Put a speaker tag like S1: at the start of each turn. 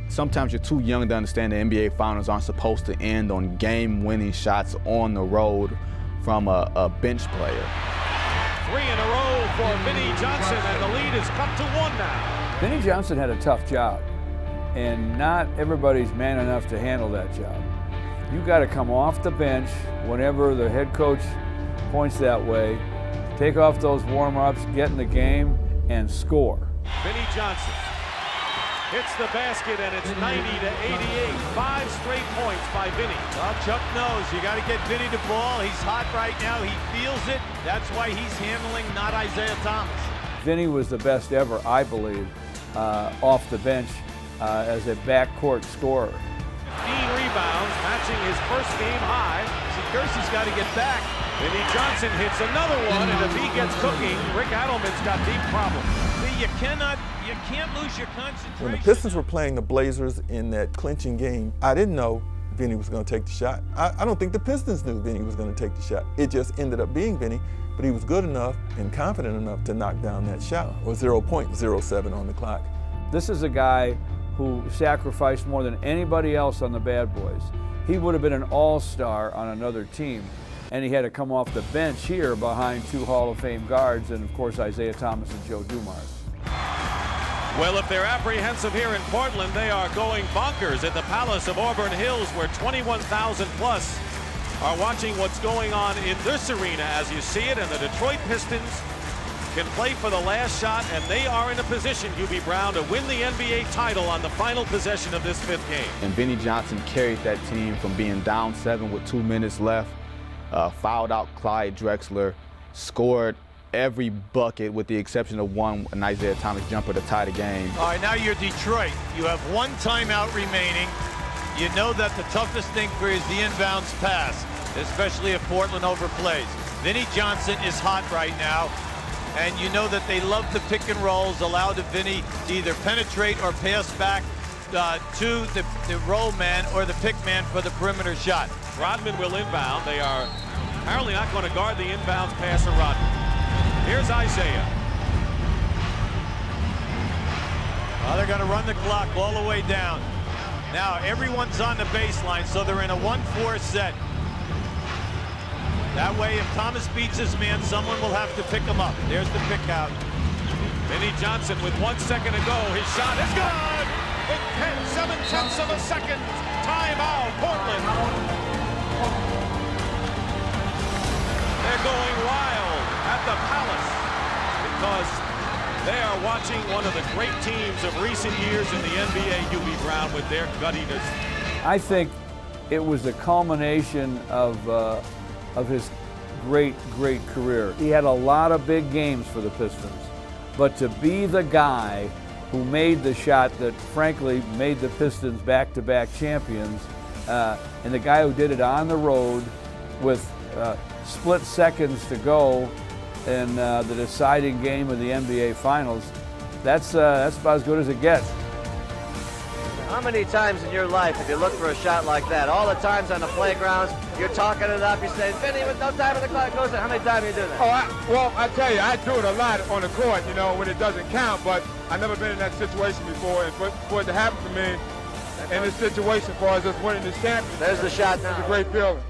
S1: sometimes you're too young to understand the NBA Finals aren't supposed to end on game-winning shots on the road from a bench player.
S2: 3 in a row for Vinnie Johnson, and the lead is cut to 1 now.
S3: Vinnie Johnson had a tough job, and not everybody's man enough to handle that job. You got to come off the bench whenever the head coach points that way, take off those warm-ups, get in the game, and score.
S2: Vinnie Johnson hits the basket, and it's 90-88. 5 straight points by Vinnie.
S4: Well, Chuck knows you got to get Vinnie the ball. He's hot right now. He feels it. That's why he's handling not Isiah Thomas.
S3: Vinnie was the best ever, I believe, off the bench as a backcourt scorer.
S2: 15 rebounds, matching his first game high.
S4: Kersey's got to get back.
S2: Vinnie Johnson hits another one, and if he gets cooking, Rick Adelman's got deep problems.
S4: See, you can't lose your concentration.
S5: When the Pistons were playing the Blazers in that clinching game, I didn't know Vinnie was going to take the shot. I don't think the Pistons knew Vinnie was going to take the shot. It just ended up being Vinnie, but he was good enough and confident enough to knock down that shot, with 0.07 on the clock.
S3: This is a guy who sacrificed more than anybody else on the Bad Boys. He would have been an all-star on another team, and he had to come off the bench here behind 2 Hall of Fame guards, and of course Isiah Thomas and Joe Dumars.
S2: Well, if they're apprehensive here in Portland, they are going bonkers at the Palace of Auburn Hills, where 21,000 plus are watching what's going on in this arena as you see it, and the Detroit Pistons can play for the last shot, and they are in a position, Hubie Brown, to win the NBA title on the final possession of this 5th game.
S1: And Vinnie Johnson carried that team from being down 7 with 2 minutes left, fouled out Clyde Drexler, scored every bucket with the exception of one, an Isiah Thomas jumper to tie the game.
S4: All right, now you're Detroit. You have 1 timeout remaining. You know that the toughest thing for you is the inbounds pass, especially if Portland overplays. Vinnie Johnson is hot right now. And you know that they love the pick and rolls, allow the Vinnie to either penetrate or pass back to the roll man or the pick man for the perimeter shot.
S2: Rodman will inbound. They are apparently not going to guard the inbounds pass of Rodman. Here's Isiah.
S4: Well, they're going to run the clock all the way down. Now everyone's on the baseline, so they're in a 1-4 set. That way, if Thomas beats his man, someone will have to pick him up. There's the pick out.
S2: Vinnie Johnson with 1 second to go. His shot is good! With 7/10 of a second. Timeout, Portland. They're going wild at the Palace because they are watching one of the great teams of recent years in the NBA, Hubie Brown, with their guttiness.
S3: I think it was the culmination of his great career. He had a lot of big games for the Pistons, but to be the guy who made the shot that frankly made the Pistons back-to-back champions, and the guy who did it on the road with split seconds to go in the deciding game of the NBA Finals, that's about as good as it gets.
S6: How many times in your life have you looked for a shot like that? All the times on the playgrounds, you're talking it up, you're saying, Vinnie, with no time on the clock goes in. How many times have you do that?
S7: Well, I tell you, I do it a lot on the court, you know, when it doesn't count, but I've never been in that situation before, and for it to happen to me in this situation, as far as us winning this championship,
S6: there's the shot now.
S7: It's a great feeling.